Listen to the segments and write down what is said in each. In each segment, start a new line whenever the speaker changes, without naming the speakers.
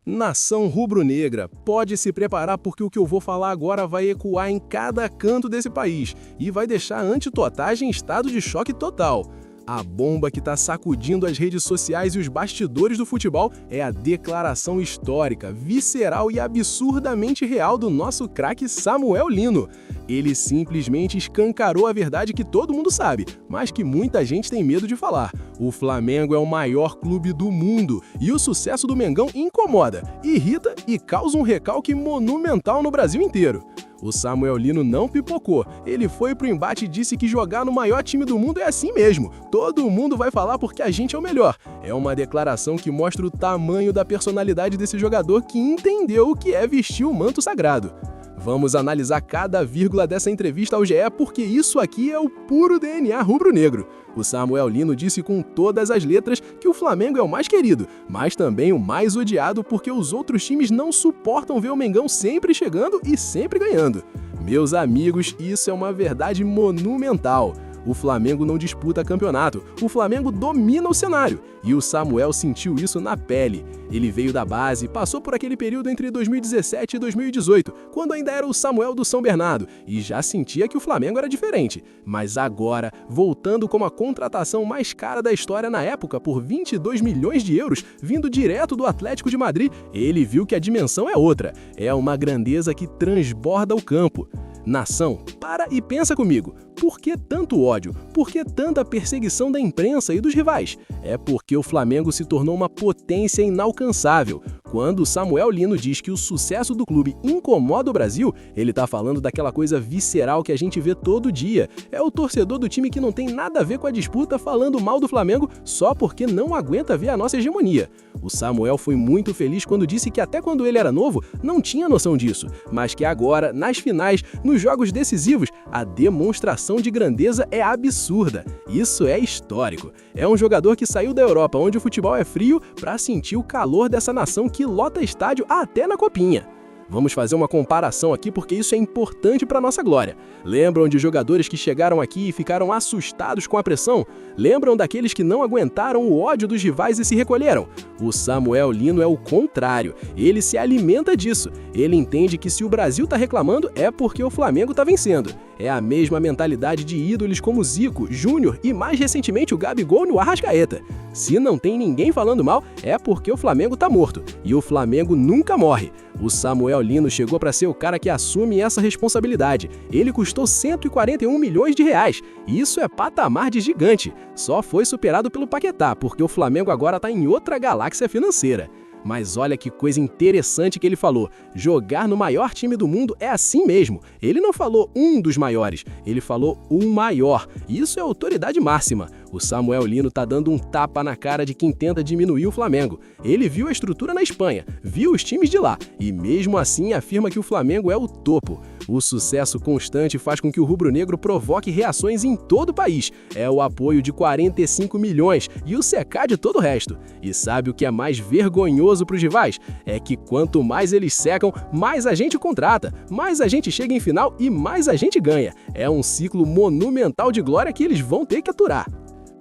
Nação rubro-negra, pode se preparar porque o que eu vou falar agora vai ecoar em cada canto desse país e vai deixar a antitotagem em estado de choque total. A bomba que está sacudindo as redes sociais e os bastidores do futebol é a declaração histórica, visceral e absurdamente real do nosso craque Samuel Lino. Ele simplesmente escancarou a verdade que todo mundo sabe, mas que muita gente tem medo de falar. O Flamengo é o maior clube do mundo e o sucesso do Mengão incomoda, irrita e causa um recalque monumental no Brasil inteiro. O Samuel Lino não pipocou, ele foi pro embate e disse que jogar no maior time do mundo é assim mesmo, todo mundo vai falar porque a gente é o melhor. É uma declaração que mostra o tamanho da personalidade desse jogador que entendeu o que é vestir o manto sagrado. Vamos analisar cada vírgula dessa entrevista ao GE porque isso aqui é o puro DNA rubro-negro. O Samuel Lino disse com todas as letras que o Flamengo é o mais querido, mas também o mais odiado porque os outros times não suportam ver o Mengão sempre chegando e sempre ganhando. Meus amigos, isso é uma verdade monumental. O Flamengo não disputa campeonato, o Flamengo domina o cenário. E o Samuel sentiu isso na pele. Ele veio da base, passou por aquele período entre 2017 e 2018, quando ainda era o Samuel do São Bernardo, e já sentia que o Flamengo era diferente. Mas agora, voltando com a contratação mais cara da história na época, por 22 milhões de euros, vindo direto do Atlético de Madrid, ele viu que a dimensão é outra. É uma grandeza que transborda o campo. Nação, para e pensa comigo. Por que tanto ódio? Por que tanta perseguição da imprensa e dos rivais? É porque o Flamengo se tornou uma potência inalcançável. Quando o Samuel Lino diz que o sucesso do clube incomoda o Brasil, ele tá falando daquela coisa visceral que a gente vê todo dia. É o torcedor do time que não tem nada a ver com a disputa falando mal do Flamengo só porque não aguenta ver a nossa hegemonia. O Samuel foi muito feliz quando disse que até quando ele era novo não tinha noção disso, mas que agora, nas finais, nos jogos decisivos, a demonstração de grandeza é absurda. Isso é histórico. É um jogador que saiu da Europa, onde o futebol é frio, para sentir o calor dessa nação que lota estádio até na copinha. Vamos fazer uma comparação aqui porque isso é importante para nossa glória. Lembram de jogadores que chegaram aqui e ficaram assustados com a pressão? Lembram daqueles que não aguentaram o ódio dos rivais e se recolheram? O Samuel Lino é o contrário. Ele se alimenta disso. Ele entende que se o Brasil está reclamando é porque o Flamengo está vencendo. É a mesma mentalidade de ídolos como Zico, Júnior e mais recentemente o Gabigol no Arrascaeta. Se não tem ninguém falando mal, é porque o Flamengo tá morto. E o Flamengo nunca morre. O Samuel Lino chegou para ser o cara que assume essa responsabilidade. Ele custou 141 milhões de reais. Isso é patamar de gigante. Só foi superado pelo Paquetá, porque o Flamengo agora tá em outra galáxia financeira. Mas olha que coisa interessante que ele falou. Jogar no maior time do mundo é assim mesmo. Ele não falou um dos maiores, ele falou o maior. Isso é autoridade máxima. O Samuel Lino tá dando um tapa na cara de quem tenta diminuir o Flamengo. Ele viu a estrutura na Espanha, viu os times de lá e mesmo assim afirma que o Flamengo é o topo. O sucesso constante faz com que o rubro-negro provoque reações em todo o país. É o apoio de 45 milhões e o secar de todo o resto. E sabe o que é mais vergonhoso para os rivais? É que quanto mais eles secam, mais a gente contrata, mais a gente chega em final e mais a gente ganha. É um ciclo monumental de glória que eles vão ter que aturar.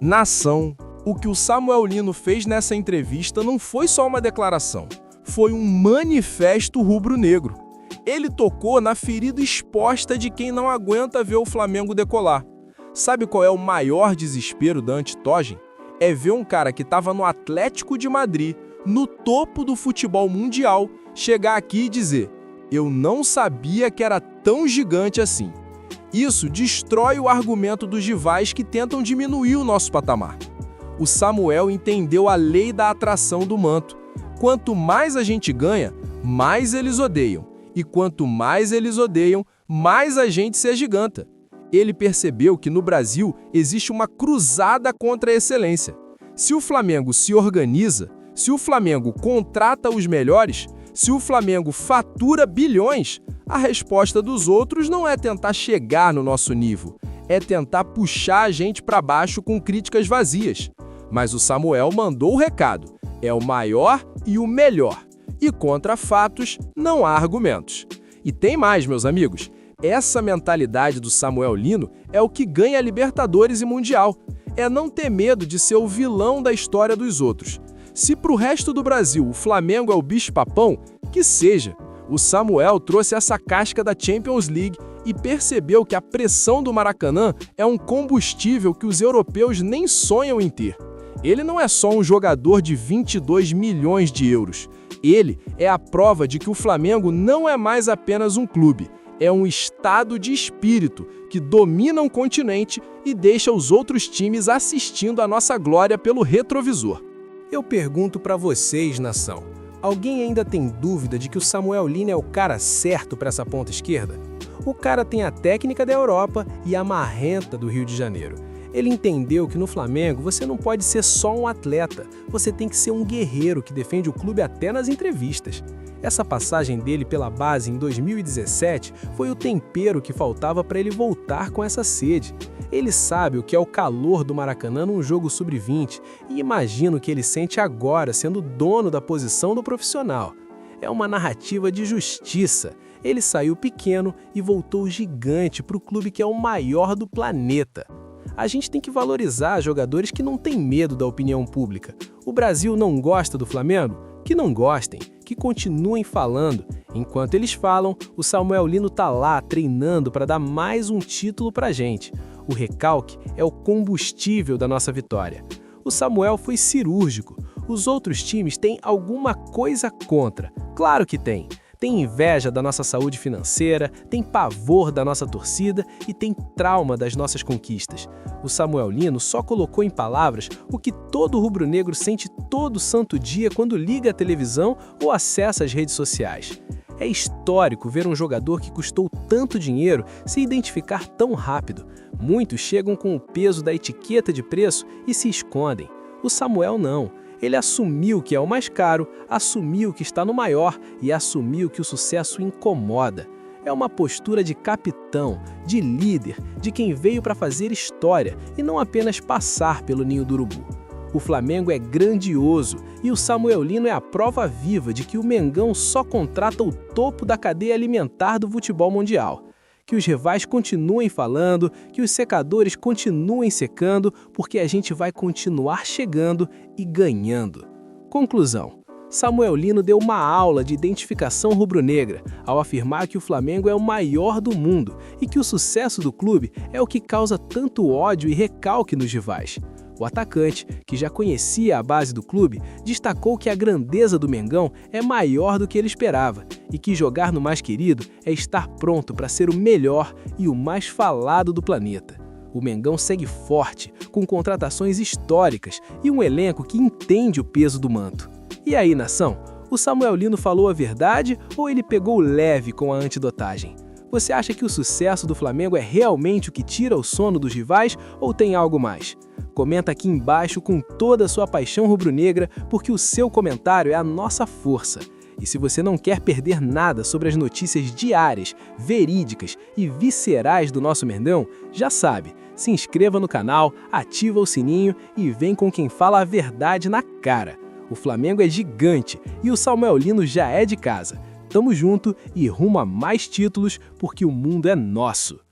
Nação, o que o Samuel Lino fez nessa entrevista não foi só uma declaração, foi um manifesto rubro-negro. Ele tocou na ferida exposta de quem não aguenta ver o Flamengo decolar. Sabe qual é o maior desespero da antitagem? É ver um cara que estava no Atlético de Madrid, no topo do futebol mundial, chegar aqui e dizer: eu não sabia que era tão gigante assim. Isso destrói o argumento dos rivais que tentam diminuir o nosso patamar. O Samuel entendeu a lei da atração do manto. Quanto mais a gente ganha, mais eles odeiam. E quanto mais eles odeiam, mais a gente se agiganta. Ele percebeu que no Brasil existe uma cruzada contra a excelência. Se o Flamengo se organiza, se o Flamengo contrata os melhores, se o Flamengo fatura bilhões, a resposta dos outros não é tentar chegar no nosso nível, é tentar puxar a gente para baixo com críticas vazias. Mas o Samuel mandou o recado, é o maior e o melhor. E contra fatos não há argumentos. E tem mais, meus amigos. Essa mentalidade do Samuel Lino é o que ganha Libertadores e Mundial. É não ter medo de ser o vilão da história dos outros. Se pro resto do Brasil o Flamengo é o bicho-papão, que seja. O Samuel trouxe essa casca da Champions League e percebeu que a pressão do Maracanã é um combustível que os europeus nem sonham em ter. Ele não é só um jogador de 22 milhões de euros. Ele é a prova de que o Flamengo não é mais apenas um clube, é um estado de espírito que domina um continente e deixa os outros times assistindo a nossa glória pelo retrovisor.
Eu pergunto pra vocês, nação, alguém ainda tem dúvida de que o Samuel Lino é o cara certo para essa ponta esquerda? O cara tem a técnica da Europa e a marrenta do Rio de Janeiro. Ele entendeu que no Flamengo você não pode ser só um atleta, você tem que ser um guerreiro que defende o clube até nas entrevistas. Essa passagem dele pela base em 2017 foi o tempero que faltava para ele voltar com essa sede. Ele sabe o que é o calor do Maracanã num jogo sub-20 e imagina o que ele sente agora sendo dono da posição do profissional. É uma narrativa de justiça. Ele saiu pequeno e voltou gigante para o clube que é o maior do planeta. A gente tem que valorizar jogadores que não têm medo da opinião pública. O Brasil não gosta do Flamengo? Que não gostem, que continuem falando. Enquanto eles falam, o Samuel Lino tá lá treinando para dar mais um título pra gente. O recalque é o combustível da nossa vitória. O Samuel foi cirúrgico. Os outros times têm alguma coisa contra. Claro que tem. Tem inveja da nossa saúde financeira, tem pavor da nossa torcida e tem trauma das nossas conquistas. O Samuel Lino só colocou em palavras o que todo rubro-negro sente todo santo dia quando liga a televisão ou acessa as redes sociais. É histórico ver um jogador que custou tanto dinheiro se identificar tão rápido. Muitos chegam com o peso da etiqueta de preço e se escondem. O Samuel não. Ele assumiu que é o mais caro, assumiu que está no maior e assumiu que o sucesso incomoda. É uma postura de capitão, de líder, de quem veio para fazer história e não apenas passar pelo ninho do urubu. O Flamengo é grandioso e o Samuel Lino é a prova viva de que o Mengão só contrata o topo da cadeia alimentar do futebol mundial. Que os rivais continuem falando, que os secadores continuem secando, porque a gente vai continuar chegando e ganhando. Conclusão: Samuel Lino deu uma aula de identificação rubro-negra ao afirmar que o Flamengo é o maior do mundo e que o sucesso do clube é o que causa tanto ódio e recalque nos rivais. O atacante, que já conhecia a base do clube, destacou que a grandeza do Mengão é maior do que ele esperava e que jogar no mais querido é estar pronto para ser o melhor e o mais falado do planeta. O Mengão segue forte, com contratações históricas e um elenco que entende o peso do manto. E aí, nação? O Samuel Lino falou a verdade ou ele pegou leve com a antidotagem? Você acha que o sucesso do Flamengo é realmente o que tira o sono dos rivais ou tem algo mais? Comenta aqui embaixo com toda a sua paixão rubro-negra, porque o seu comentário é a nossa força. E se você não quer perder nada sobre as notícias diárias, verídicas e viscerais do nosso Mengão, já sabe, se inscreva no canal, ativa o sininho e vem com quem fala a verdade na cara. O Flamengo é gigante e o Samuel Lino já é de casa. Tamo junto e rumo a mais títulos, porque o mundo é nosso.